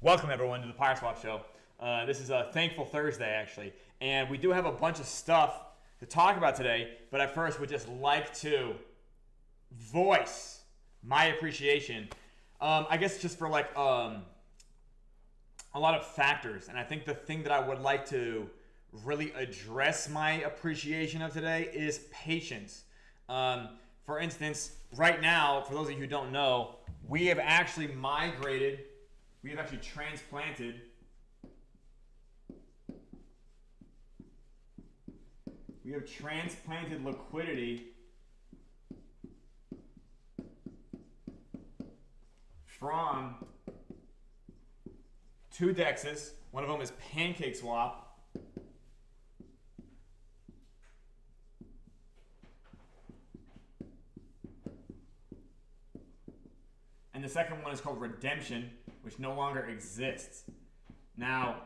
Welcome everyone to the PYRESWAP show. This is a Thankful Thursday actually, and we do have a bunch of stuff to talk about today, but I first would just like to voice my appreciation, I guess just for like a lot of factors. And I think the thing that I would like to really address my appreciation of today is patience. For instance, right now, for those of you who don't know, we have actually transplanted liquidity from two DEXs. One of them is PancakeSwap, and the second one is called Redemption, which no longer exists. Now,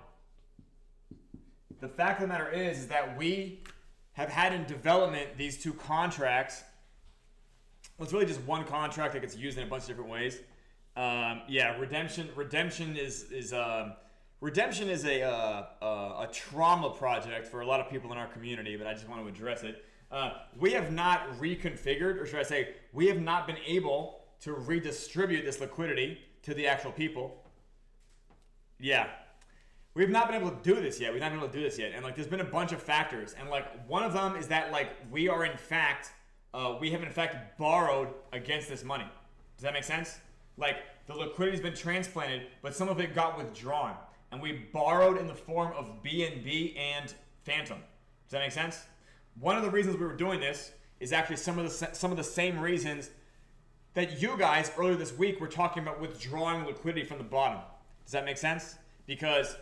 the fact of the matter is that we have had in development these two contracts. Well, it's really just one contract that gets used in a bunch of different ways. Redemption is a trauma project for a lot of people in our community, but I just want to address it. We have not reconfigured, or should I say, we have not been able to redistribute this liquidity to the actual people. Yeah. We've not been able to do this yet. And like there's been a bunch of factors. And like one of them is that like we have in fact borrowed against this money. Does that make sense? Like the liquidity's been transplanted, but some of it got withdrawn. And we borrowed in the form of BNB and Phantom. Does that make sense? One of the reasons we were doing this is actually some of the same reasons that you guys earlier this week were talking about withdrawing liquidity from the bottom. Does that make sense? Because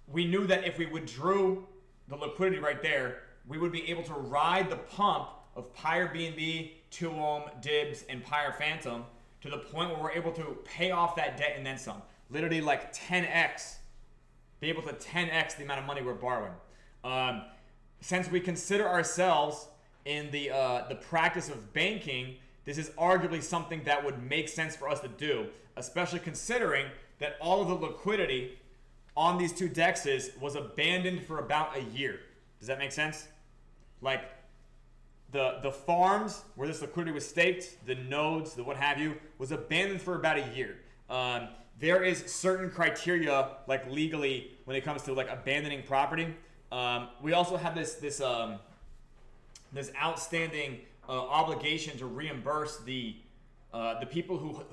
we knew that if we withdrew the liquidity right there, we would be able to ride the pump of PYREBNB, 2Ohm, DIBS, and PYREPhantom to the point where we're able to pay off that debt and then some. Literally like 10x, be able to 10x the amount of money we're borrowing. Since we consider ourselves in the practice of banking, this is arguably something that would make sense for us to do, especially considering that all of the liquidity on these two DEXs was abandoned for about a year. Does that make sense? Like the farms where this liquidity was staked, the nodes, the what have you, was abandoned for about a year. There is certain criteria, like legally, when it comes to like abandoning property. We also have this outstanding obligation to reimburse the people who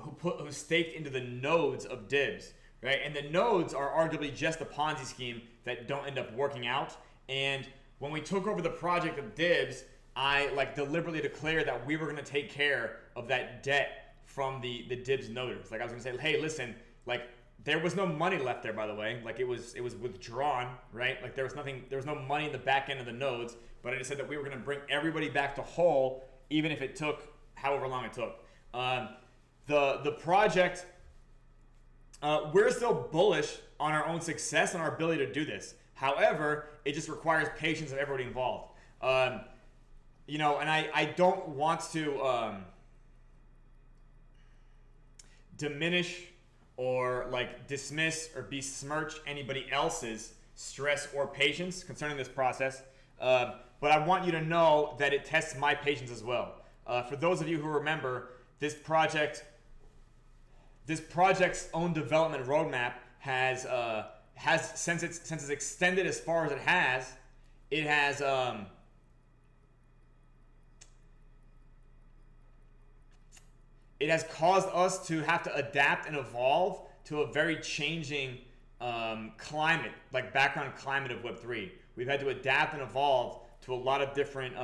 staked into the nodes of DIBS, right? And the nodes are arguably just a Ponzi scheme that don't end up working out. And when we took over the project of DIBS, I like deliberately declared that we were going to take care of that debt from the DIBS noders. Like I was going to say, hey, listen, like there was no money left there, by the way. Like it was withdrawn, right? Like there was no money in the back end of the nodes. But I just said that we were going to bring everybody back to whole, even if it took however long it took. The project, we're still bullish on our own success and our ability to do this. However, it just requires patience of everybody involved. And I don't want to diminish or like dismiss or besmirch anybody else's stress or patience concerning this process. But I want you to know that it tests my patience as well. For those of you who remember, this project's own development roadmap has since it's extended as far as it has caused us to have to adapt and evolve to a very changing climate, like background climate of Web3. We've had to adapt and evolve to a lot of different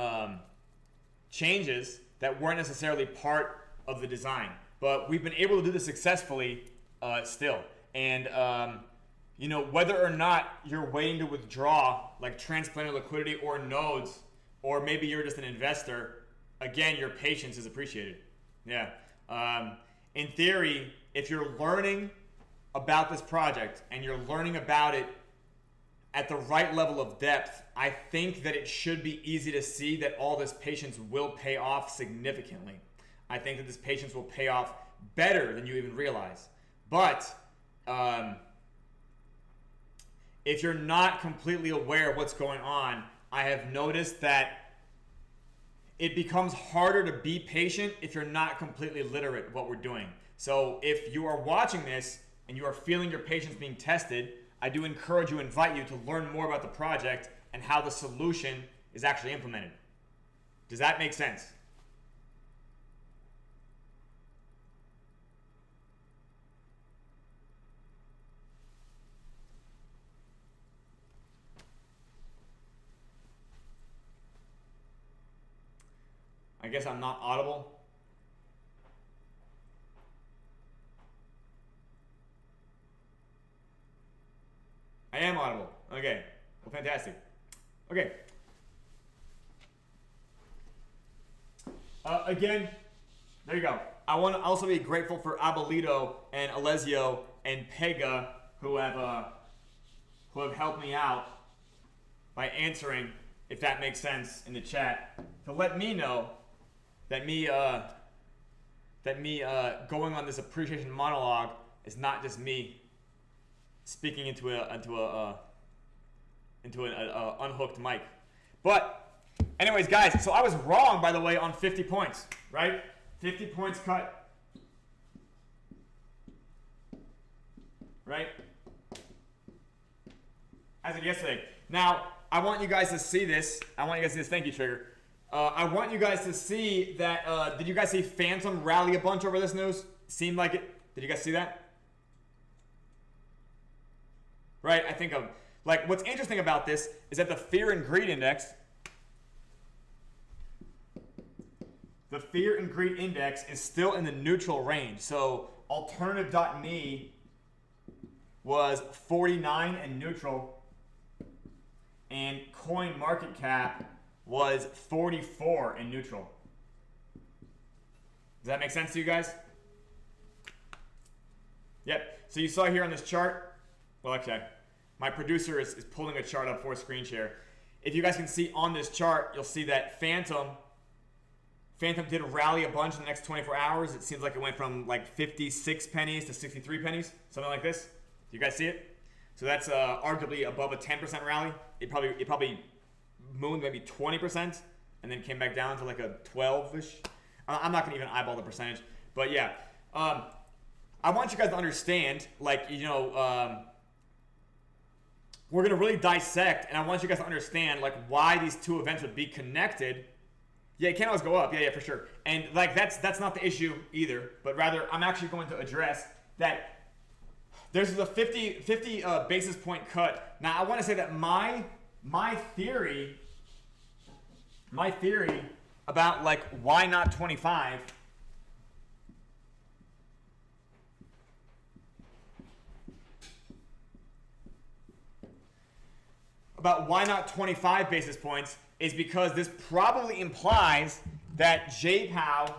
changes that weren't necessarily part of the design. But we've been able to do this successfully still. And whether or not you're waiting to withdraw like transplanted liquidity or nodes, or maybe you're just an investor, again, your patience is appreciated. Yeah. In theory, if you're learning about this project and you're learning about it at the right level of depth, I think that it should be easy to see that all this patience will pay off significantly. I think that this patience will pay off better than you even realize. But if you're not completely aware of what's going on, I have noticed that it becomes harder to be patient if you're not completely literate of what we're doing. So if you are watching this and you are feeling your patience being tested, I do encourage you, invite you to learn more about the project and how the solution is actually implemented. Does that make sense? I guess I'm not audible. I am audible. Okay. Well, fantastic. Okay. Again, there you go. I want to also be grateful for Abolito and Alessio and Pega who have helped me out by answering, if that makes sense, in the chat, to let me know that me going on this appreciation monologue is not just me speaking into an unhooked mic. But anyways, guys, so I was wrong, by the way, on 50 points, right? 50 points cut, right? As of yesterday. Now, I want you guys to see this. Thank you, Trigger. I want you guys to see that. Did you guys see Phantom rally a bunch over this news? Seemed like it. Did you guys see that? Right? I think like what's interesting about this is that the fear and greed index. The fear and greed index is still in the neutral range. So alternative.me was 49 and neutral, and coin market cap was 44 and neutral. Does that make sense to you guys? Yep. So you saw here on this chart, well, actually, my producer is pulling a chart up for screen share. If you guys can see on this chart, you'll see that Phantom did rally a bunch in the next 24 hours. It seems like it went from like 56 pennies to 63 pennies, something like this. Do you guys see it? So that's arguably above a 10% rally. It probably mooned maybe 20% and then came back down to like a 12-ish. I'm not going to even eyeball the percentage. But yeah, I want you guys to understand, like, you know, we're going to really dissect, and I want you guys to understand, like, why these two events would be connected. Yeah, it can always go up. Yeah, for sure. And, like, that's not the issue either. But rather, I'm actually going to address that there's a 50 basis point cut. Now, I want to say that my theory about, like, why not 25 about why not 25 basis points is because this probably implies that J-Pow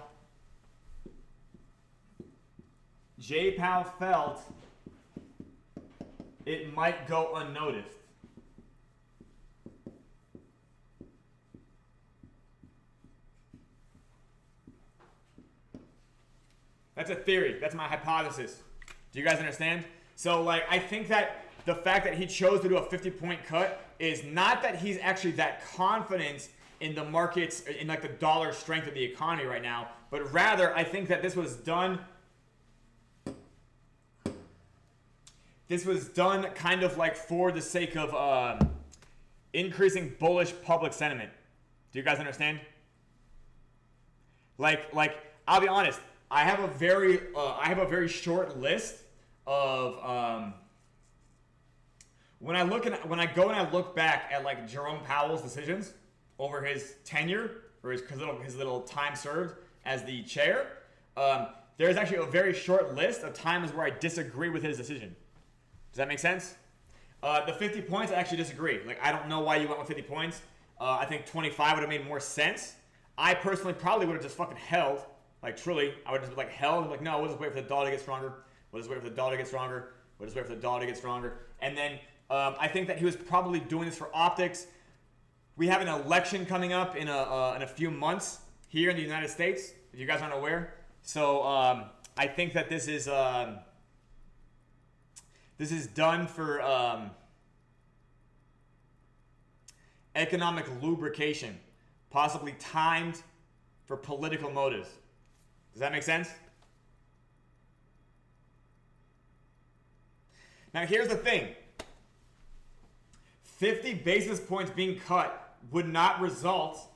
felt it might go unnoticed. That's a theory. That's my hypothesis. Do you guys understand? So, like, I think that the fact that he chose to do a 50-point cut is not that he's actually that confident in the markets, in like the dollar strength of the economy right now, but rather I think that this was done kind of like for the sake of increasing bullish public sentiment. Do you guys understand? Like I'll be honest, I have a very short list of when I go and I look back at like Jerome Powell's decisions over his tenure or his little time served as the chair, there's actually a very short list of times where I disagree with his decision. Does that make sense? The 50 points, I actually disagree. Like, I don't know why you went with 50 points. I think 25 would have made more sense. I personally probably would have just fucking held. Like, truly, I would have just like held. Like, no, we'll just wait for the dollar to get stronger. We'll just wait for the dollar to get stronger. We'll just wait for the dollar to get stronger. And then I think that he was probably doing this for optics. We have an election coming up in a few months here in the United States, if you guys aren't aware. So I think that this is done for economic lubrication, possibly timed for political motives. Does that make sense? Now here's the thing. 50 basis points being cut would not result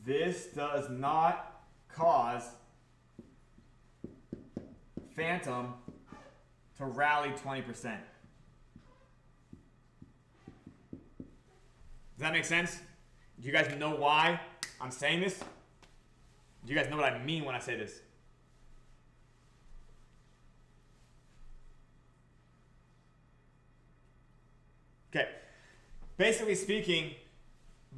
this does not cause Phantom to rally 20%. Does that make sense? Do you guys know why I'm saying this? Do you guys know what I mean when I say this? Okay. Basically speaking,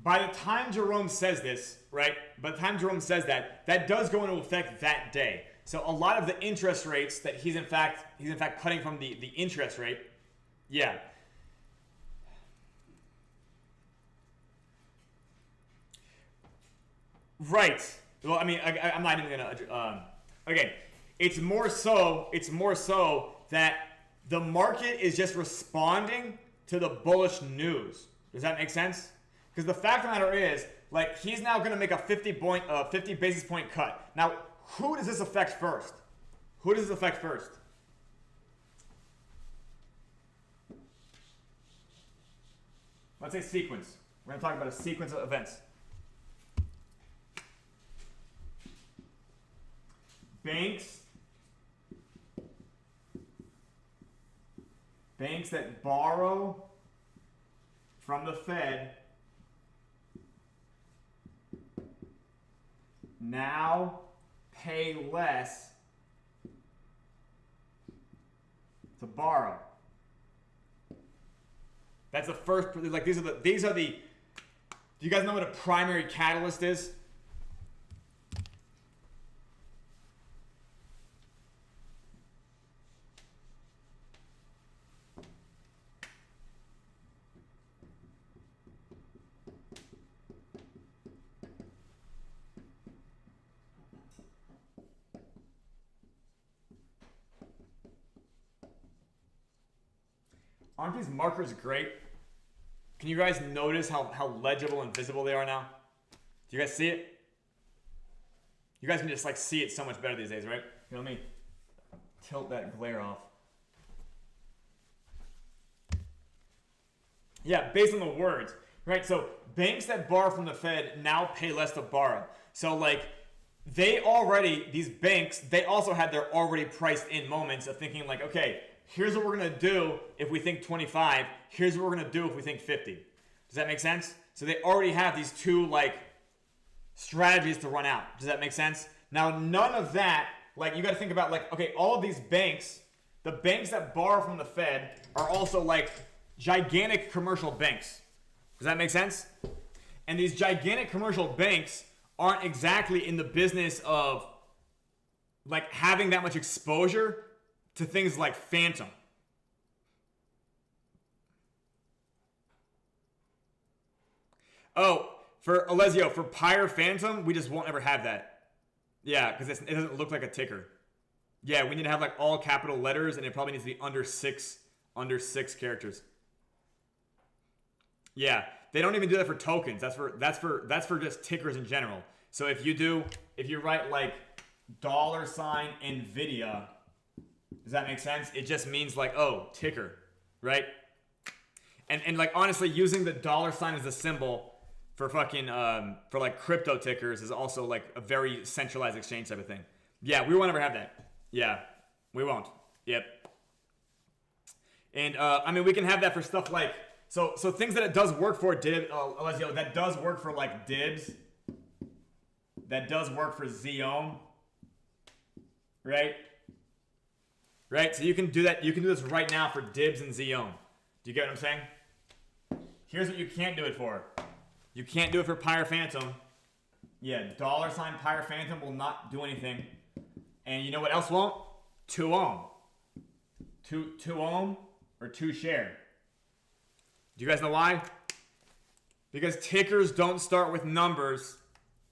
by the time Jerome says this, right? By the time Jerome says that, that does go into effect that day. So a lot of the interest rates that he's in fact cutting from the interest rate, yeah. Right. Well, I mean, I'm not even gonna. Okay. It's more so that the market is just responding to the bullish news. Does that make sense? Because the fact of the matter is, like, he's now going to make a 50 basis point cut. Now, who does this affect first? Who does this affect first? Let's say sequence. We're going to talk about a sequence of events. Banks that borrow from the Fed now pay less to borrow. That's the first, like, these are the, do you guys know what a primary catalyst is? Aren't these markers great? Can you guys notice how legible and visible they are now? Do you guys see it? You guys can just like see it so much better these days, right? You know, let me tilt that glare off. Yeah, based on the words, right? So banks that borrow from the Fed now pay less to borrow. So like these banks, they also had their already priced in moments of thinking like, okay, here's what we're going to do if we think 25. Here's what we're going to do if we think 50. Does that make sense? So they already have these two like strategies to run out. Does that make sense? Now, none of that, like you got to think about like, okay, all of these banks, the banks that borrow from the Fed are also like gigantic commercial banks. Does that make sense? And these gigantic commercial banks aren't exactly in the business of like having that much exposure to things like Phantom. Oh, for Alessio, for Pyre Phantom, we just won't ever have that. Yeah, because it doesn't look like a ticker. Yeah, we need to have like all capital letters, and it probably needs to be under six characters. Yeah, they don't even do that for tokens. That's for just tickers in general. So if you write like $Nvidia. Does that make sense? It just means like, oh, ticker, right? And like honestly, using the $ as a symbol for fucking for like crypto tickers is also like a very centralized exchange type of thing. Yeah, we won't ever have that. Yeah, we won't. Yep. And I mean, we can have that for stuff like so things that it does work for Alessio, that does work for like Dibs. That does work for Xeom, right? Right, so you can do that. You can do this right now for Dibs and Xeom. Do you get what I'm saying? Here's what you can't do it for. You can't do it for Pyre Phantom. Yeah, $ Pyre Phantom will not do anything. And you know what else won't? 2 ohm. 2 ohm or 2 share. Do you guys know why? Because tickers don't start with numbers,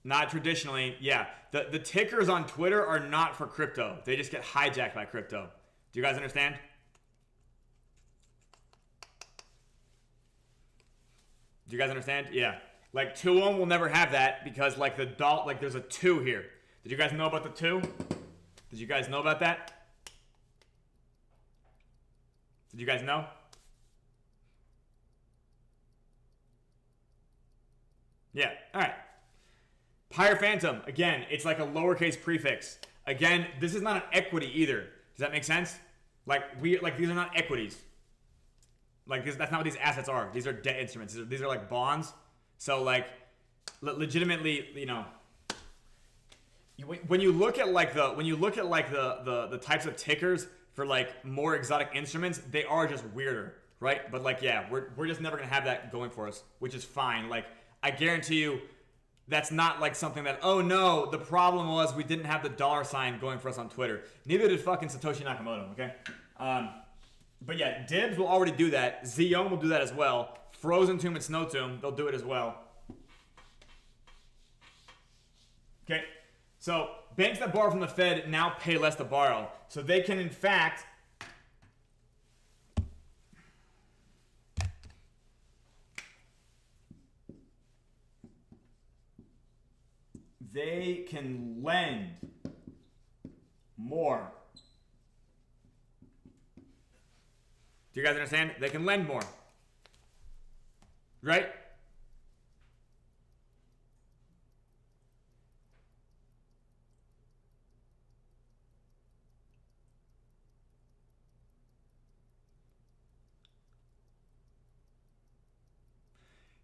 not traditionally. Yeah, the tickers on Twitter are not for crypto. They just get hijacked by crypto. Do you guys understand? Do you guys understand? Yeah. Like 2-1 will never have that because like there's a 2 here. Did you guys know about the 2? Did you guys know about that? Did you guys know? Yeah, all right. Pyre Phantom, again, it's like a lowercase prefix. Again, this is not an equity either. Does that make sense? Like these are not equities. Like that's not what these assets are. These are debt instruments. These are like bonds. So like legitimately, you know, when you look at like the types of tickers for like more exotic instruments, they are just weirder, right? But like yeah, we're just never gonna have that going for us, which is fine. Like I guarantee you, that's not like something that, oh no, the problem was we didn't have the $ going for us on Twitter. Neither did fucking Satoshi Nakamoto, okay? But yeah, Dibs will already do that. Xeon will do that as well. Frozen Tomb and Snow Tomb, they'll do it as well. Okay, so banks that borrow from the Fed now pay less to borrow. So they can, in fact, they can lend more. Do you guys understand? They can lend more. Right?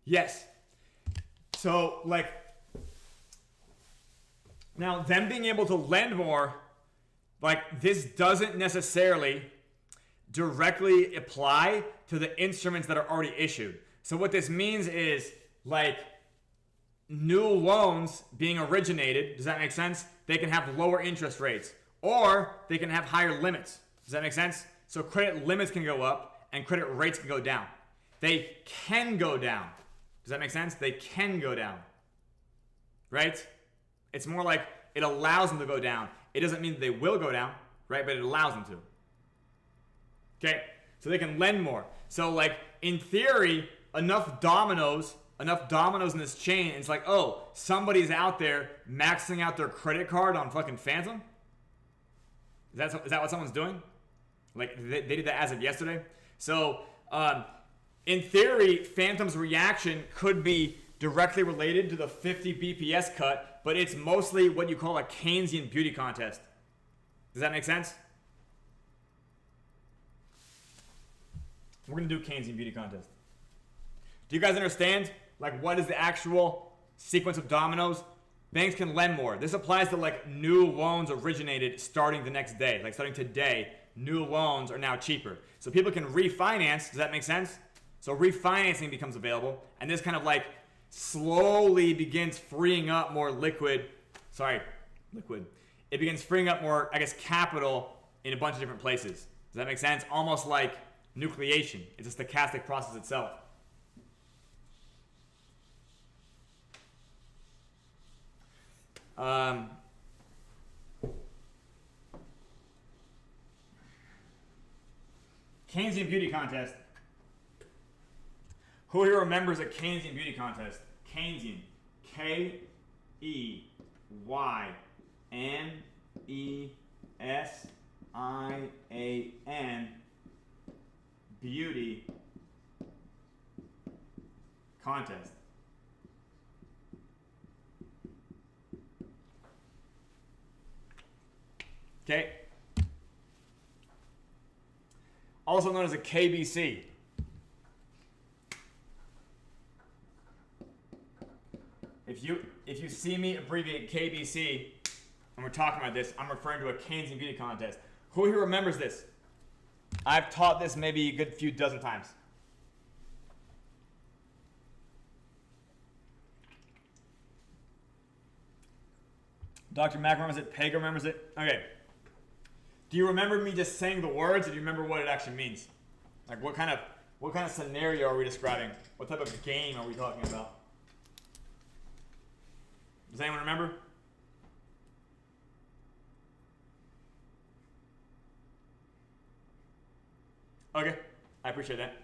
Yes. So, like, now them being able to lend more, like, this doesn't necessarily directly apply to the instruments that are already issued. So what this means is, like, new loans being originated, does that make sense? They can have lower interest rates, or they can have higher limits. Does that make sense? So credit limits can go up, and credit rates can go down. They can go down. Does that make sense? They can go down, right? It's more like it allows them to go down. It doesn't mean that they will go down, right? But it allows them to. Okay, so they can lend more. So like in theory, enough dominoes in this chain, and it's like, oh, somebody's out there maxing out their credit card on fucking Phantom? Is that what someone's doing? Like they did that as of yesterday? So in theory, Phantom's reaction could be directly related to the 50 BPS cut, but it's mostly what you call a Keynesian beauty contest. Does that make sense? We're going to do Keynesian beauty contest. Do you guys understand? Like, what is the actual sequence of dominoes? Banks can lend more. This applies to, like, new loans originated starting the next day. Like, starting today, new loans are now cheaper. So people can refinance. Does that make sense? So refinancing becomes available. And this kind of, like, slowly begins freeing up more liquid. It begins freeing up more, I guess, capital in a bunch of different places. Does that make sense? Almost like nucleation. It's a stochastic process itself. Keynesian beauty contest. Who here remembers a Keynesian beauty contest? Keynesian. K-E-Y-N-E-S-I-A-N. Beauty contest. Okay. Also known as a KBC. If you see me abbreviate KBC, and we're talking about this, I'm referring to a Keynesian beauty contest. Who here remembers this? I've taught this maybe a good few dozen times. Dr. Mack remembers it. Peg remembers it. Okay. Do you remember me just saying the words, or do you remember what it actually means? Like what kind of What kind of scenario are we describing? What type of game are we talking about? Does anyone remember? Okay, I appreciate that.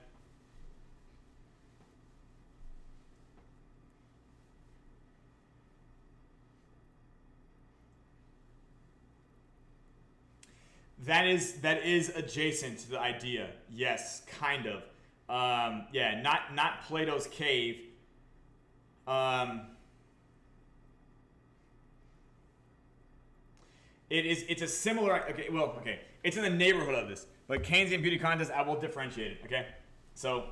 That is adjacent to the idea. Yes, kind of. Yeah, not Plato's cave. It's a similar. Okay, well, okay. It's in the neighborhood of this, but Keynesian beauty contest, I will differentiate it. Okay, so.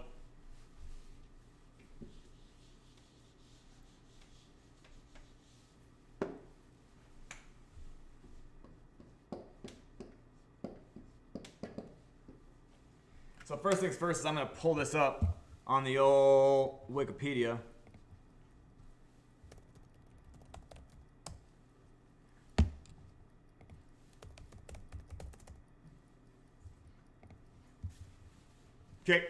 So first things first is I'm going to pull this up on the old Wikipedia. Okay.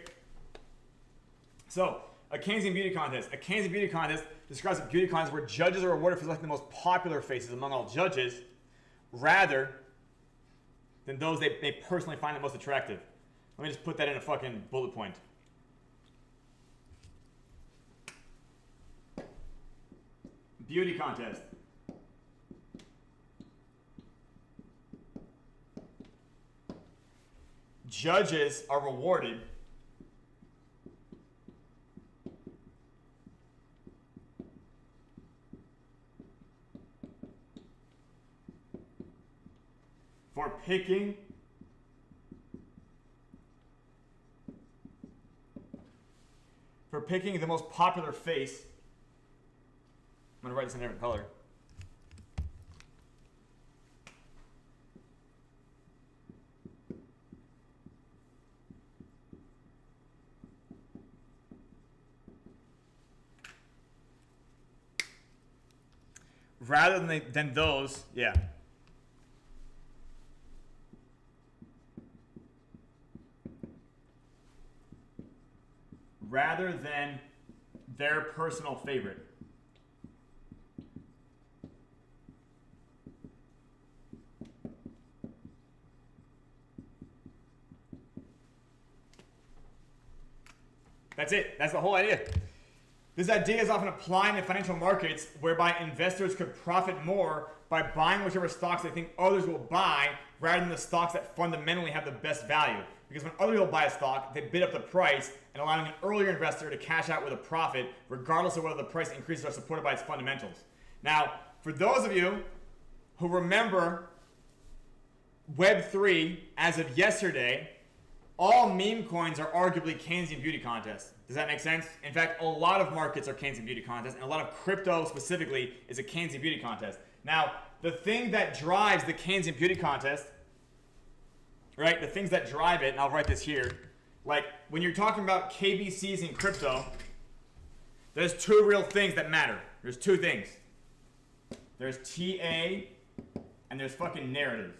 So a Keynesian beauty contest. A Keynesian beauty contest describes a beauty contest where judges are awarded for selecting the most popular faces among all judges rather than those they personally find the most attractive. Let me just put that in a fucking bullet point. Beauty contest. Judges are rewarded for picking the most popular face. I'm going to write this in a different color. Rather than those, yeah. Rather than their personal favorite. That's it. That's the whole idea. This idea is often applied in financial markets whereby investors could profit more by buying whichever stocks they think others will buy rather than the stocks that fundamentally have the best value. Because when other people buy a stock, they bid up the price and allowing an earlier investor to cash out with a profit regardless of whether the price increases are supported by its fundamentals. Now, for those of you who remember Web3 as of yesterday, all meme coins are arguably Keynesian beauty contests. Does that make sense? In fact, a lot of markets are Keynesian beauty contests, and a lot of crypto specifically is a Keynesian beauty contest. Now, the thing that drives the Keynesian beauty contest, right, the things that drive it, and I'll write this here, like when you're talking about KBCs in crypto, there's two real things that matter. There's two things. There's TA and there's fucking narrative.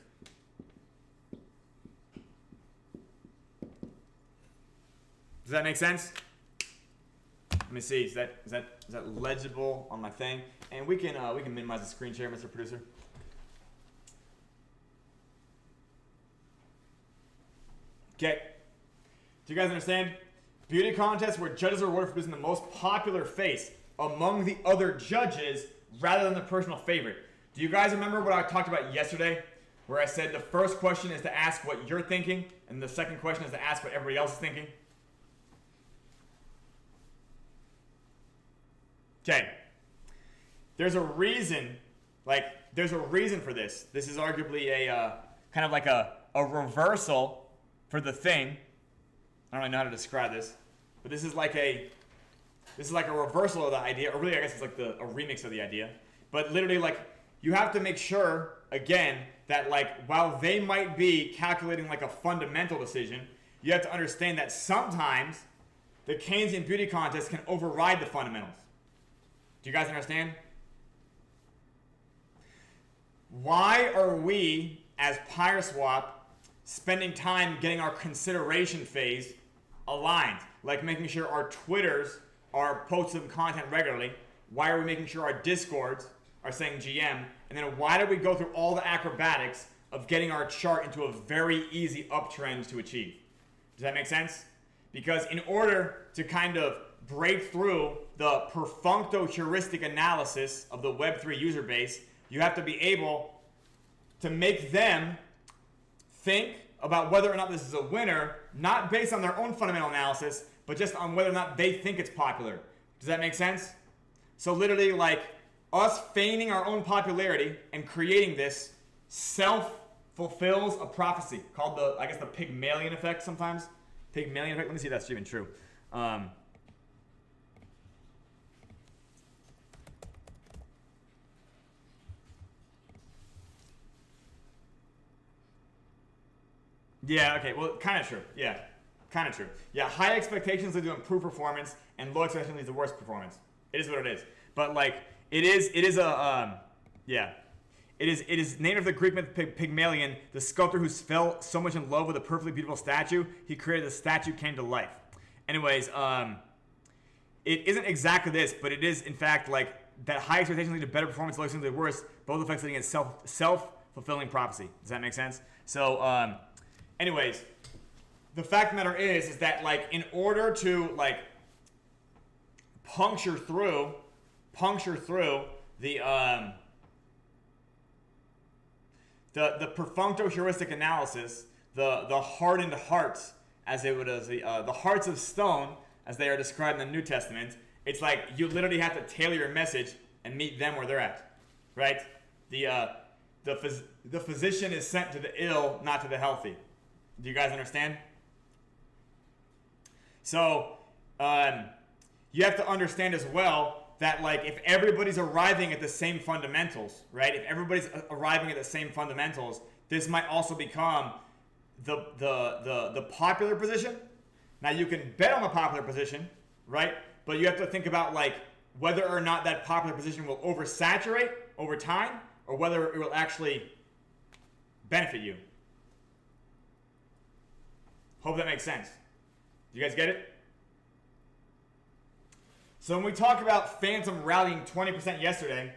Does that make sense? Let me see. Is that legible on my thing? And we can minimize the screen share, Mr. Producer. Okay. Do you guys understand? Beauty contests where judges are rewarded for producing the most popular face among the other judges rather than the personal favorite. Do you guys remember what I talked about yesterday? Where I said the first question is to ask what you're thinking, and the second question is to ask what everybody else is thinking? Okay. There's a reason, there's a reason for this. This is arguably a kind of like a reversal for the thing. I don't really know how to describe this, but this is like a reversal of the idea, or really I guess it's like a remix of the idea. But literally, you have to make sure, again, that while they might be calculating a fundamental decision, you have to understand that sometimes the Keynesian beauty contest can override the fundamentals. Do you guys understand? Why are we, as PYRESWAP, spending time getting our consideration phase aligned, like making sure our Twitters are posting content regularly. Why are we making sure our Discords are saying GM? And then why do we go through all the acrobatics of getting our chart into a very easy uptrend to achieve? Does that make sense? Because in order to kind of break through the perfuncto heuristic analysis of the Web3 user base, you have to be able to make them think about whether or not this is a winner, not based on their own fundamental analysis, but just on whether or not they think it's popular. Does that make sense? So literally, like, us feigning our own popularity and creating this self-fulfills a prophecy called the, I guess, the Pygmalion effect sometimes. Pygmalion effect, let me see if that's even true. Yeah, okay, well, kind of true. Yeah, kind of true. Yeah, high expectations lead to improved performance, and low expectations lead to worse performance. It is what it is. But, like, it is a, yeah. It is named after the Greek myth Pygmalion, the sculptor who fell so much in love with a perfectly beautiful statue, he created the statue came to life. Anyways, it isn't exactly this, but it is, in fact, like, that high expectations lead to better performance, low expectations lead to worse, both effects leading to self-fulfilling prophecy. Does that make sense? So, anyways, the fact of the matter is that, like, in order to, like, puncture through the perfuncto heuristic analysis, the hardened hearts, as it would as the hearts of stone, as they are described in the New Testament. It's like you literally have to tailor your message and meet them where they're at, right? The physician is sent to the ill, not to the healthy. Do you guys understand? So you have to understand as well that, like, if everybody's arriving at the same fundamentals, right? If everybody's arriving at the same fundamentals, this might also become the popular position. Now, you can bet on the popular position, right? But you have to think about, like, whether or not that popular position will oversaturate over time, or whether it will actually benefit you. Hope that makes sense. Do you guys get it? So when we talk about Phantom rallying 20% yesterday,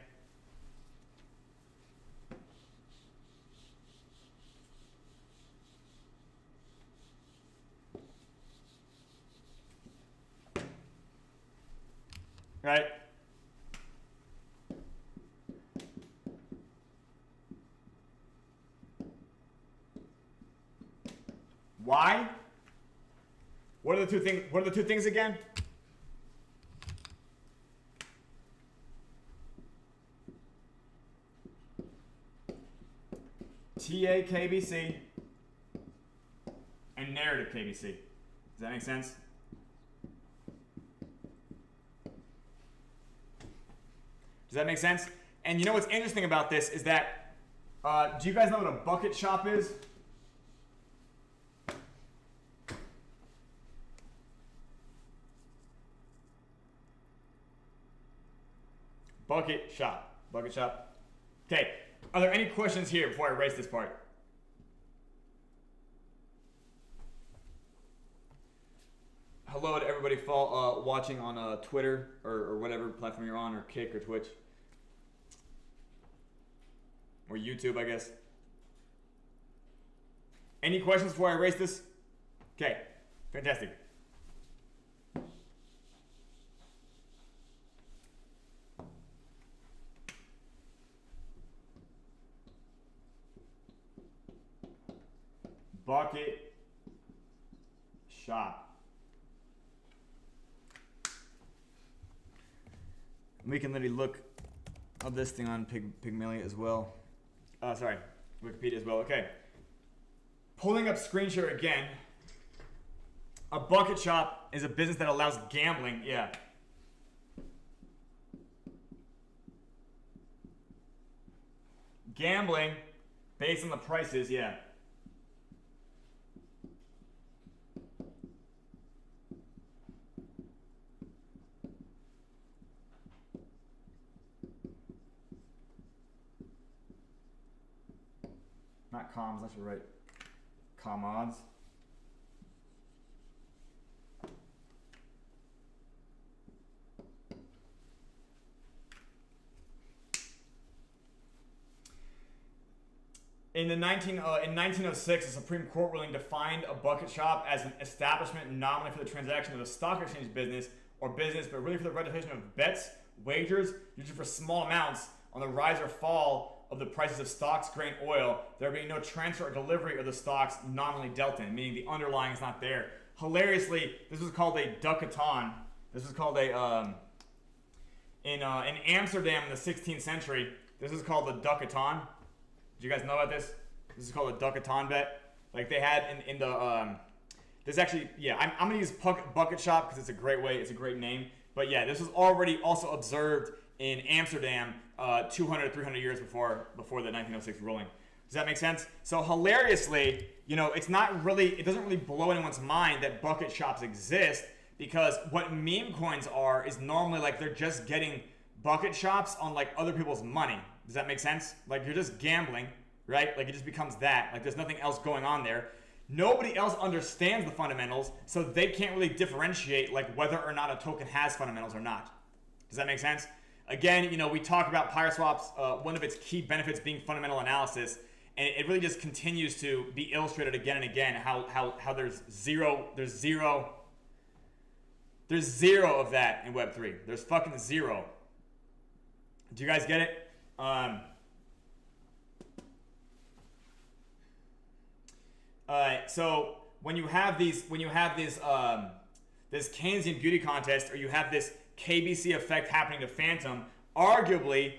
right? Why? What are the two things? What are the two things again? TA KBC and narrative KBC. Does that make sense? Does that make sense? And you know what's interesting about this is that, do you guys know what a bucket shop is? Bucket shop. Bucket shop. Okay. Are there any questions here before I erase this part? Hello to everybody watching on Twitter or whatever platform you're on, or Kick or Twitch. Or YouTube, I guess. Any questions before I erase this? Okay. Fantastic. Bucket shop. We can literally look up this thing on Pygmalion as well. Sorry, Wikipedia as well. Okay. Pulling up screen share again. A bucket shop is a business that allows gambling. Yeah. Gambling based on the prices. Yeah. Not comms, I should write commods. In 1906, the Supreme Court ruling defined a bucket shop as an establishment not only for the transaction of the stock exchange business, but really for the registration of bets, wagers, usually for small amounts, on the rise or fall of the prices of stocks, grain, oil, there being no transfer or delivery of the stocks nominally dealt in, meaning the underlying is not there. Hilariously, this was called a ducaton. This was called a, in Amsterdam in the 16th century, this is called the ducaton. Do you guys know about this? This is called a ducaton bet. Like they had in the, this actually, yeah, I'm going to use bucket shop because it's a great way, it's a great name. But yeah, this was already also observed in Amsterdam 200, 300 years before the 1906 ruling. Does that make sense? So hilariously, you know, it's not really, it doesn't really blow anyone's mind that bucket shops exist, because what meme coins are is normally like they're just getting bucket shops on like other people's money. Does that make sense? Like you're just gambling, right? Like it just becomes that. Like there's nothing else going on there. Nobody else understands the fundamentals, so they can't really differentiate like whether or not a token has fundamentals or not. Does that make sense? Again, you know, we talk about PYRESWAP's, one of its key benefits being fundamental analysis, and it really just continues to be illustrated again and again how there's zero of that in Web3. There's fucking zero. Do you guys get it? So when you have this Keynesian beauty contest, or you have this KBC effect happening to Phantom, arguably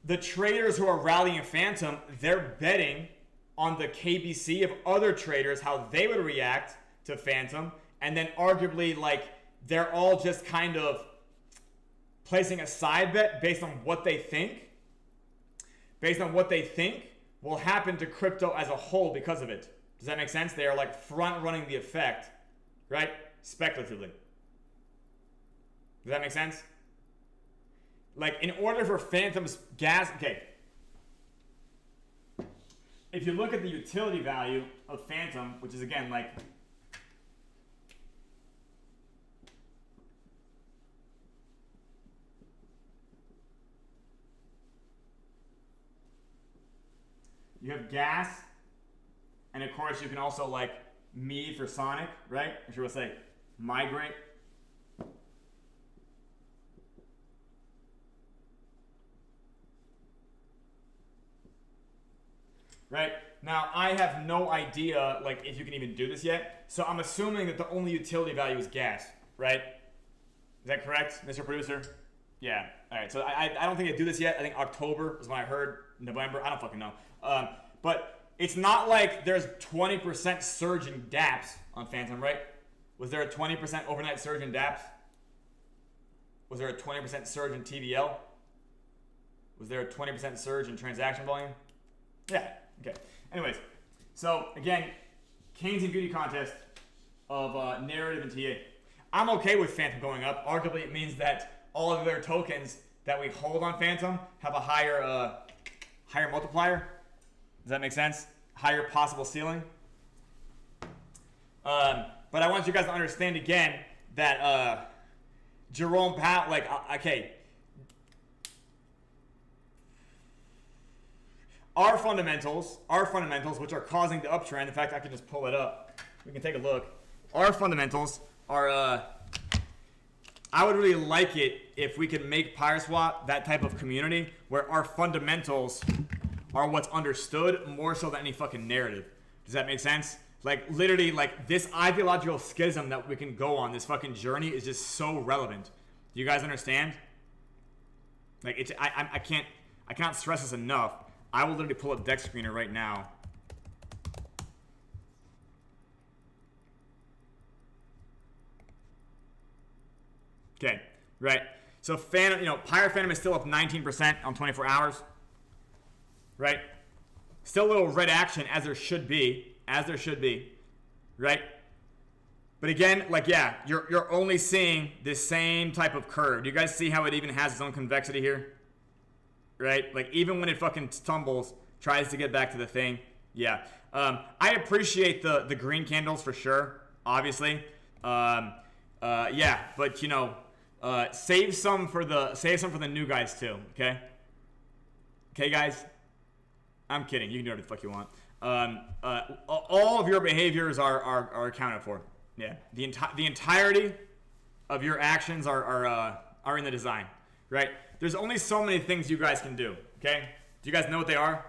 the traders who are rallying Phantom, they're betting on the KBC of other traders, how they would react to Phantom, and then arguably like they're all just kind of placing a side bet based on what they think will happen to crypto as a whole because of it. Does that make sense? They are like front running the effect, right? Speculatively. Does that make sense? Like in order for Phantom's gas, okay. If you look at the utility value of Phantom, which is again like you have gas, and of course you can also like me for Sonic, right? Or should we say migrate? Right? Now I have no idea like if you can even do this yet, so I'm assuming that the only utility value is gas, right? Is that correct, Mr. Producer? Yeah. All right. So I don't think I do this yet. I think October is when I heard. November. I don't fucking know. But it's not like there's 20% surge in DApps on Phantom, right? Was there a 20% overnight surge in DApps? Was there a 20% surge in TVL? Was there a 20% surge in transaction volume? Yeah. Okay. Anyways, so again, Keynesian beauty contest of narrative and TA. I'm okay with Phantom going up. Arguably, it means that all of their tokens that we hold on Phantom have a higher multiplier. Does that make sense? Higher possible ceiling. But I want you guys to understand again that Jerome Powell, like, okay, our fundamentals, which are causing the uptrend. In fact, I can just pull it up. We can take a look. Our fundamentals are. I would really like it if we could make PYRESWAP that type of community where our fundamentals are what's understood more so than any fucking narrative. Does that make sense? Like literally, like this ideological schism that we can go on, this fucking journey is just so relevant. Do you guys understand? Like it's I cannot stress this enough. I will literally pull up Deck Screener right now. Okay, right. So Phantom, Pyre Phantom is still up 19% on 24 hours. Right? Still a little red action as there should be. Right? But again, like yeah, you're only seeing this same type of curve. Do you guys see how it even has its own convexity here? Right? Like even when it fucking stumbles, tries to get back to the thing. Yeah. I appreciate the green candles for sure, obviously. Yeah, but save some for the new guys too, okay? Okay, guys? I'm kidding. You can do whatever the fuck you want. All of your behaviors are accounted for. Yeah, the entirety of your actions are in the design, right? There's only so many things you guys can do. Okay, do you guys know what they are?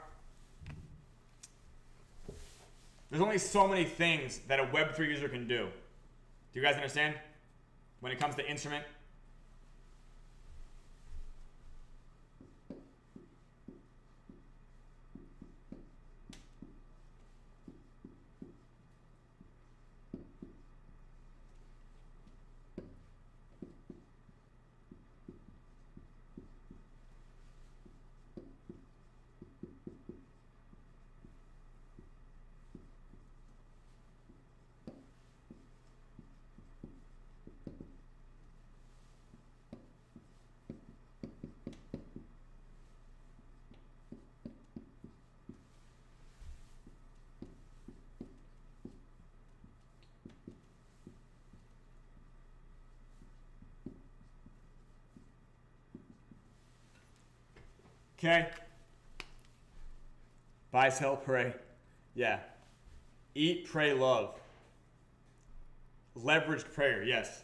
There's only so many things that a Web3 user can do. Do you guys understand? When it comes to instrument. Okay. Buy, sell, pray. Yeah. Eat, pray, love. Leveraged prayer, yes.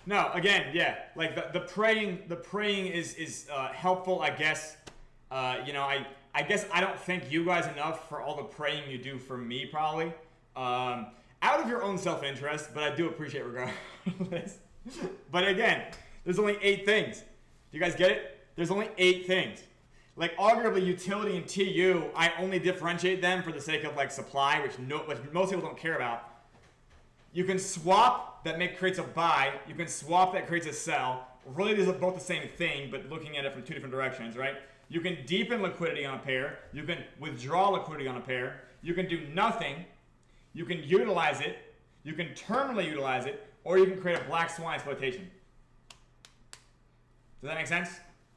No, again, yeah. Like the praying is helpful, I guess. You know, I guess I don't thank you guys enough for all the praying you do for me, probably. Out of your own self-interest, but I do appreciate regardless. But again, there's only 8 things. Do you guys get it? There's only 8 things. Like arguably utility and TU, I only differentiate them for the sake of like supply, which most people don't care about. You can swap that creates a buy. You can swap that creates a sell. Really, these are both the same thing, but looking at it from 2 different directions, right? You can deepen liquidity on a pair. You can withdraw liquidity on a pair. You can do nothing. You can utilize it. You can terminally utilize it, or you can create a black swan exploitation. Does that make sense?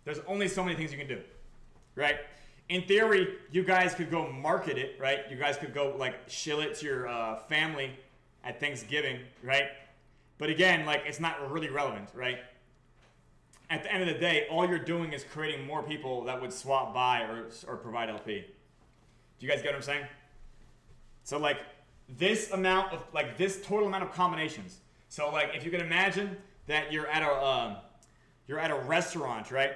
There's only so many things you can do, right? In theory, you guys could go market it, right? You guys could go like shill it to your family at Thanksgiving, right? But again, like it's not really relevant, right? At the end of the day, all you're doing is creating more people that would swap buy or provide LP. Do you guys get what I'm saying? So like this amount of like this total amount of combinations. So like if you can imagine that you're at a restaurant, right?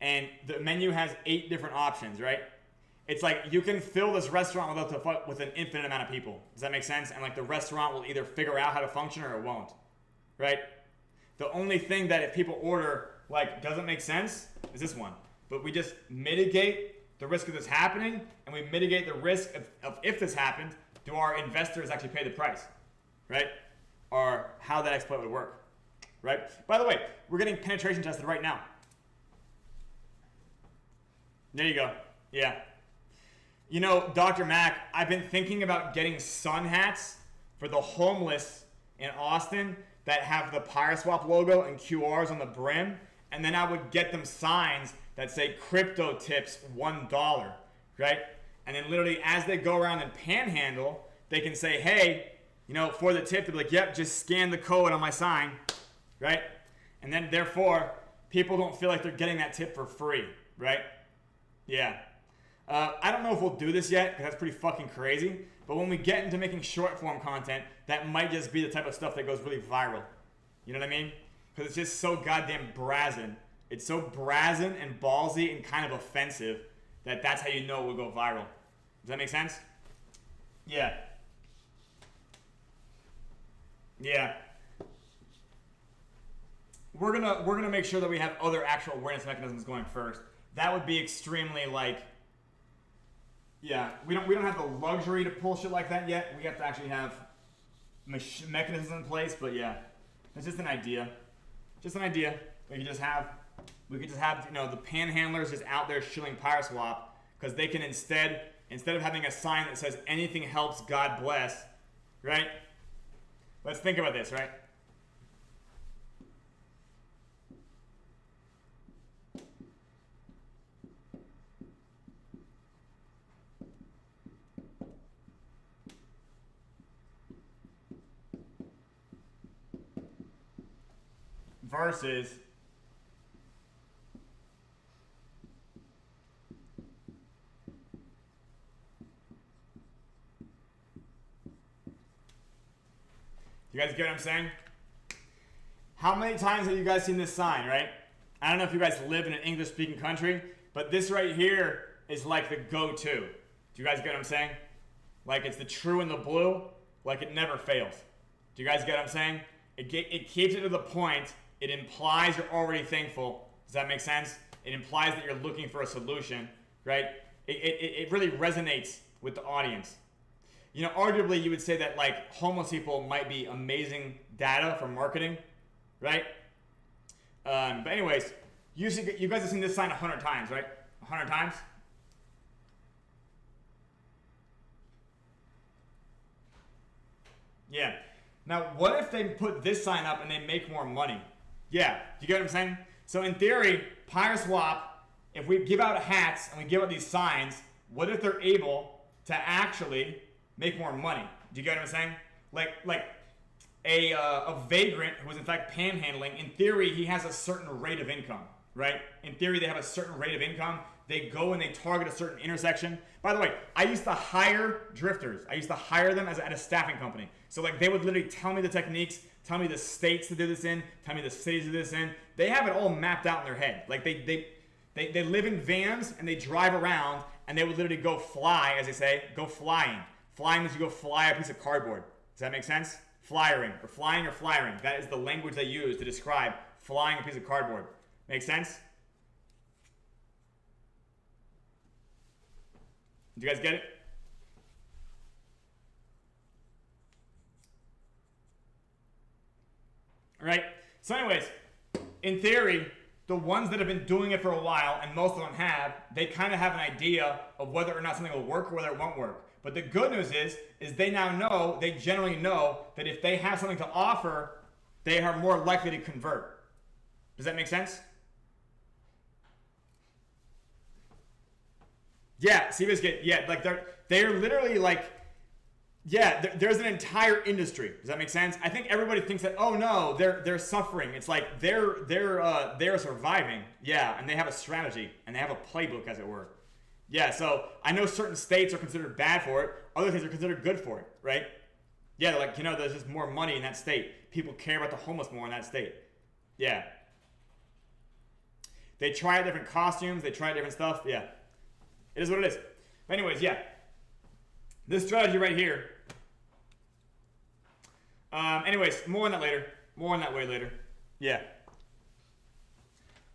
And the menu has 8 different options, right? It's like you can fill this restaurant with an infinite amount of people. Does that make sense? And like the restaurant will either figure out how to function or it won't, right? The only thing that if people order like doesn't make sense is this one. But we just mitigate the risk of this happening, and we mitigate the risk of if this happened, do our investors actually pay the price, right? Or how that exploit would work. Right? By the way, we're getting penetration tested right now. There you go. Yeah. You know, Dr. Mac, I've been thinking about getting sun hats for the homeless in Austin that have the PYRESWAP logo and QRs on the brim, and then I would get them signs that say crypto tips $1, right? And then literally as they go around and panhandle, they can say, hey, you know, for the tip, they'll be like, yep, just scan the code on my sign. Right? And then therefore, people don't feel like they're getting that tip for free, right? Yeah. I don't know if we'll do this yet, because that's pretty fucking crazy. But when we get into making short form content, that might just be the type of stuff that goes really viral. You know what I mean? Because it's just so goddamn brazen. It's so brazen and ballsy and kind of offensive that that's how you know it will go viral. Does that make sense? Yeah. Yeah. We're gonna make sure that we have other actual awareness mechanisms going first. That would be extremely like, yeah. We don't have the luxury to pull shit like that yet. We have to actually have mechanisms in place. But yeah, it's just an idea. Just an idea. We could just have you know the panhandlers just out there shilling PYRESWAP because they can instead of having a sign that says anything helps, God bless, right? Let's think about this, right? Versus You guys get what I'm saying? How many times have you guys seen this sign, right? I don't know if you guys live in an English-speaking country, but this right here is like the go-to. Do you guys get what I'm saying? Like it's the true and the blue, like it never fails. Do you guys get what I'm saying? It keeps it to the point. It implies you're already thankful. Does that make sense? It implies that you're looking for a solution, right? It really resonates with the audience. You know, arguably you would say that like homeless people might be amazing data for marketing, right? But anyways, you guys have seen this sign 100 times, right? 100 times? Yeah. Now, what if they put this sign up and they make more money? Yeah. Do you get what I'm saying? So in theory, PYRESWAP, if we give out hats and we give out these signs, what if they're able to actually make more money? Do you get what I'm saying? Like a vagrant who is in fact panhandling, in theory, he has a certain rate of income, right? In theory, they have a certain rate of income. They go and they target a certain intersection. By the way, I used to hire drifters. I used to hire them at a staffing company. So like they would literally tell me the techniques, tell me the states to do this in, tell me the cities to do this in. They have it all mapped out in their head. Like they live in vans and they drive around and they would literally go fly, as they say, go flying. Flying means you go fly a piece of cardboard. Does that make sense? Flyering, or flying or flyering. That is the language they use to describe flying a piece of cardboard. Make sense? Do you guys get it? All right. So anyways, in theory, the ones that have been doing it for a while, and most of them have, they kind of have an idea of whether or not something will work or whether it won't work. But the good news is they now know, they generally know that if they have something to offer, they are more likely to convert. Does that make sense? Yeah, Seabiscuit, yeah, like they're literally like, yeah, there's an entire industry. Does that make sense? I think everybody thinks that, oh no, they're suffering. It's like they're surviving. Yeah, and they have a strategy and they have a playbook, as it were. Yeah, so I know certain states are considered bad for it. Other states are considered good for it, right? Yeah, they're like, you know, there's just more money in that state. People care about the homeless more in that state. Yeah. They try different costumes. They try different stuff. Yeah. It is what it is. But anyways, yeah. This strategy right here. Anyways, more on that later. More on that way later. Yeah.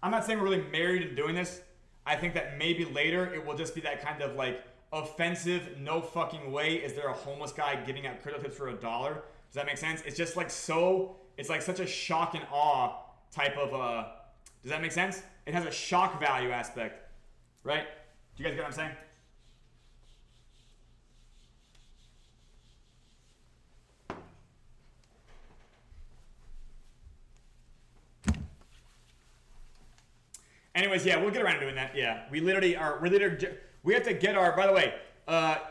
I'm not saying we're really married to doing this. I think that maybe later it will just be that kind of like offensive, no fucking way is there a homeless guy giving out crypto tips for $1. Does that make sense? It's just like so, it's like such a shock and awe type of, does that make sense? It has a shock value aspect, right? Do you guys get what I'm saying? Anyways, yeah, we'll get around to doing that. Yeah, we have to get our, by the way,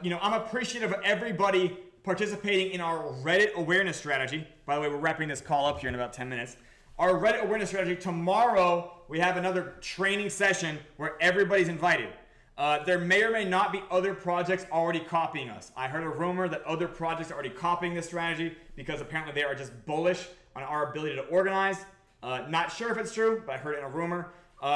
you know, I'm appreciative of everybody participating in our Reddit awareness strategy. By the way, we're wrapping this call up here in about 10 minutes. Our Reddit awareness strategy, tomorrow we have another training session where everybody's invited. There may or may not be other projects already copying us. I heard a rumor that other projects are already copying this strategy because apparently they are just bullish on our ability to organize. Not sure if it's true, but I heard it in a rumor. You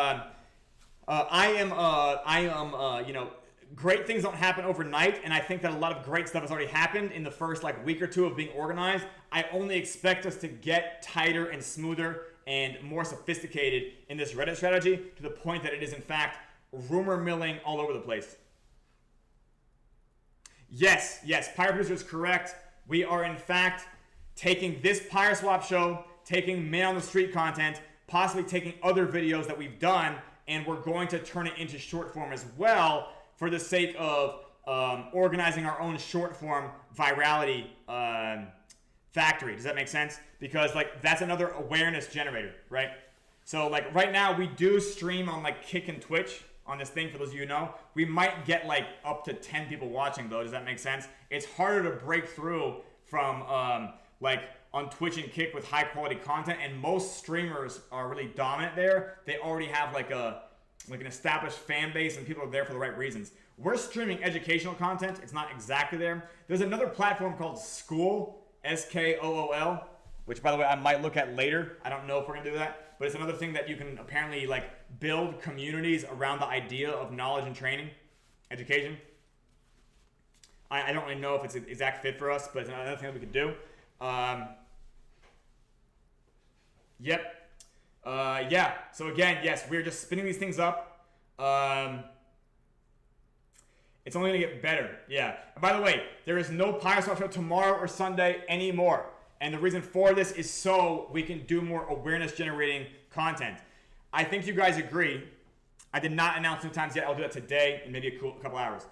know, great things don't happen overnight, and I think that a lot of great stuff has already happened in the first like week or two of being organized. I only expect us to get tighter and smoother and more sophisticated in this Reddit strategy to the point that it is in fact rumor milling all over the place. Yes, Pirate Producer is correct. We are in fact taking this PYRESWAP show, taking man on the street content, possibly taking other videos that we've done, and we're going to turn it into short form as well for the sake of organizing our own short form virality factory. Does that make sense? Because like that's another awareness generator, right? So like right now we do stream on like Kick and Twitch on this thing, for those of you who know. We might get like up to 10 people watching though. Does that make sense? It's harder to break through from like on Twitch and Kick with high quality content, and most streamers are really dominant there. They already have like an established fan base and people are there for the right reasons. We're streaming educational content. It's not exactly there. There's another platform called School, SKOOL, which by the way I might look at later. I don't know if we're gonna do that, but it's another thing that you can apparently like build communities around the idea of knowledge and training, education. I don't really know if it's an exact fit for us, but it's another thing that we could do. Yep. Yeah. So again, yes, we're just spinning these things up. It's only gonna get better. Yeah. And by the way, there is no PYRESWAP show tomorrow or Sunday anymore. And the reason for this is so we can do more awareness generating content. I think you guys agree. I did not announce new times yet. I'll do that today in maybe a couple hours.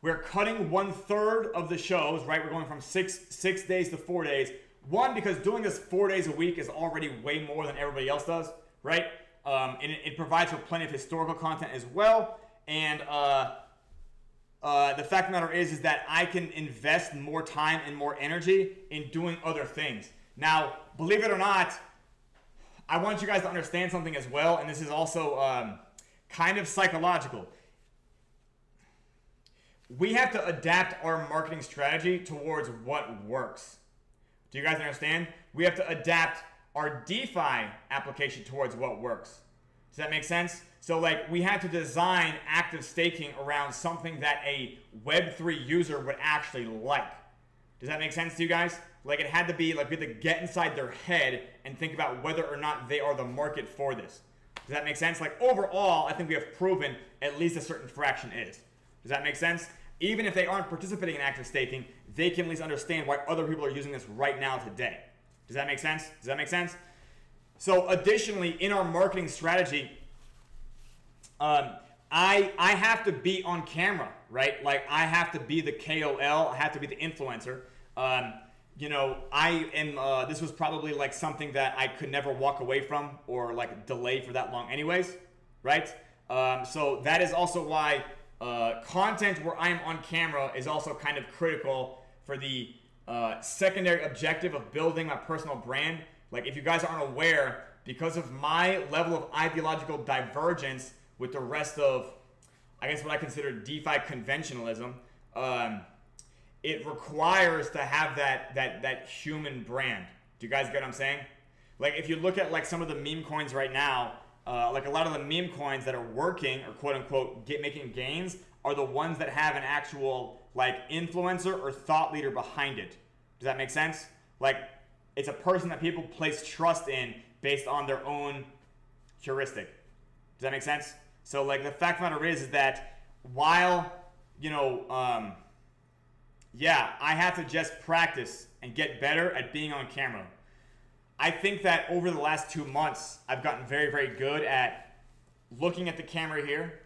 We're cutting 1/3 of the shows, right? We're going from six days to 4 days. One, because doing this 4 days a week is already way more than everybody else does, right? And it provides for plenty of historical content as well. And the fact of the matter is that I can invest more time and more energy in doing other things. Now, believe it or not, I want you guys to understand something as well, and this is also kind of psychological. We have to adapt our marketing strategy towards what works. Do you guys understand? We have to adapt our DeFi application towards what works. Does that make sense? So like we had to design active staking around something that a Web3 user would actually like. Does that make sense to you guys? Like it had to be like we had to get inside their head and think about whether or not they are the market for this. Does that make sense? Like overall, I think we have proven at least a certain fraction is. Does that make sense? Even if they aren't participating in active staking, they can at least understand why other people are using this right now today. Does that make sense? Does that make sense? So additionally, in our marketing strategy, I have to be on camera, right? Like I have to be the KOL, I have to be the influencer. You know, I am, this was probably like something that I could never walk away from or like delay for that long anyways, right? So that is also why content where I am on camera is also kind of critical for the secondary objective of building my personal brand. Like if you guys aren't aware, because of my level of ideological divergence with the rest of, I guess what I consider DeFi conventionalism, it requires to have that human brand. Do you guys get what I'm saying? Like if you look at like some of the meme coins right now, like a lot of the meme coins that are working or quote unquote making gains are the ones that have an actual like influencer or thought leader behind it. Does that make sense? Like it's a person that people place trust in based on their own heuristic. Does that make sense? So like the fact of the matter is that while, you know, yeah, I have to just practice and get better at being on camera. I think that over the last 2 months, I've gotten very, very good at looking at the camera here,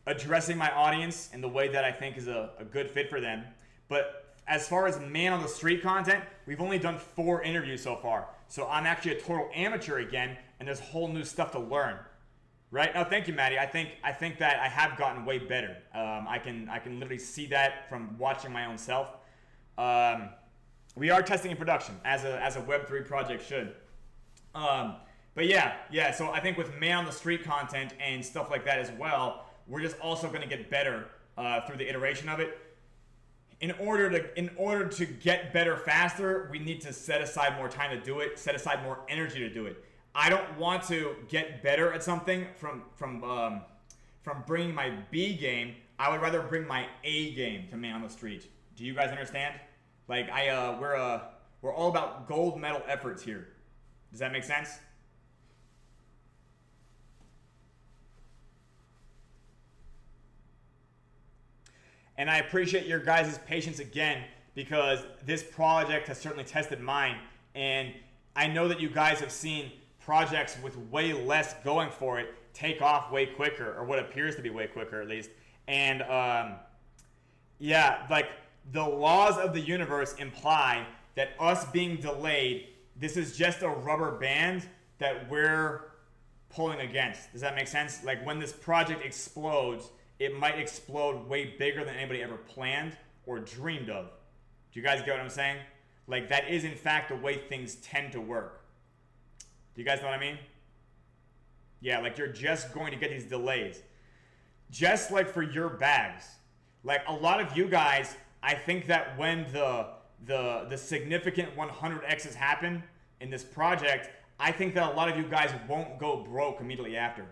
addressing my audience in the way that I think is a good fit for them. But as far as man on the street content, we've only done 4 interviews so far. So I'm actually a total amateur again, and there's whole new stuff to learn. Right? No, thank you, Maddie. I think that I have gotten way better. I can literally see that from watching my own self. We are testing in production as a Web3 project should. But yeah. So I think with man on the street content and stuff like that as well, we're just also going to get better through the iteration of it. In order to get better faster, we need to set aside more time to do it, set aside more energy to do it. I don't want to get better at something from bringing my B game. I would rather bring my A game to man on the street. Do you guys understand? Like we're all about gold medal efforts here. Does that make sense? And I appreciate your guys' patience again, because this project has certainly tested mine, and I know that you guys have seen projects with way less going for it take off way quicker, or what appears to be way quicker at least. And yeah, like the laws of the universe imply that us being delayed, this is just a rubber band that we're pulling against. Does that make sense? Like when this project explodes, it might explode way bigger than anybody ever planned or dreamed of. Do you guys get what I'm saying? Like that is in fact the way things tend to work. Do you guys know what I mean? Yeah, like you're just going to get these delays. just like for your bags, like a lot of you guys, I think that when the significant 100x's happen in this project, I think that a lot of you guys won't go broke immediately after.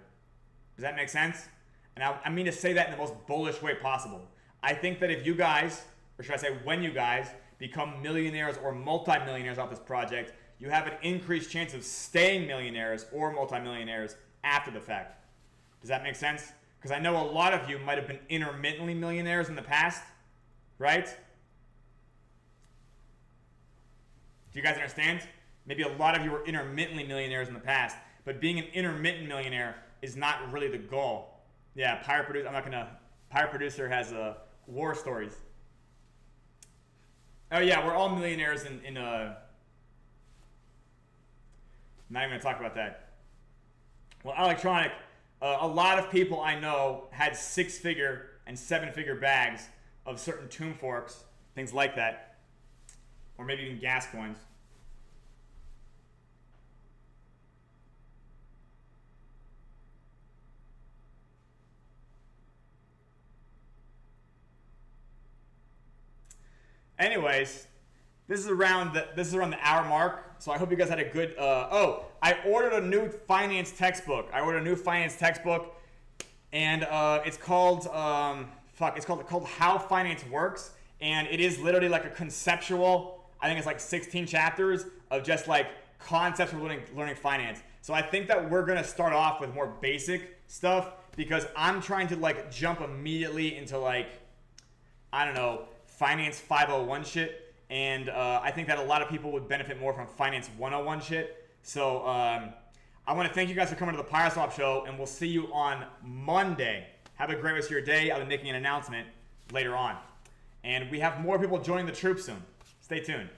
Does that make sense? And I mean to say that in the most bullish way possible. I think that if you guys, or should I say when you guys, become millionaires or multimillionaires off this project, you have an increased chance of staying millionaires or multimillionaires after the fact. Does that make sense? Because I know a lot of you might have been intermittently millionaires in the past, right? Do you guys understand? Maybe a lot of you were intermittently millionaires in the past, but being an intermittent millionaire is not really the goal. Yeah, Pirate Producer, Pirate Producer has war stories. Oh yeah, we're all millionaires in not even gonna talk about that. Well, electronic, a lot of people I know had 6-figure and 7-figure bags of certain tomb forks, things like that, or maybe even gas coins. Anyways, this is around the hour mark, so I hope you guys had a good. I ordered a new finance textbook. And it's called called How Finance Works, and it is literally like a conceptual. I think it's like 16 chapters of just like concepts for learning finance. So I think that we're gonna start off with more basic stuff because I'm trying to like jump immediately into like, I don't know, Finance 501 shit, and I think that a lot of people would benefit more from Finance 101 shit. So I want to thank you guys for coming to the PYRESWAP show, and we'll see you on Monday. Have a great rest of your day. I'll be making an announcement later on. And we have more people joining the troop soon. Stay tuned.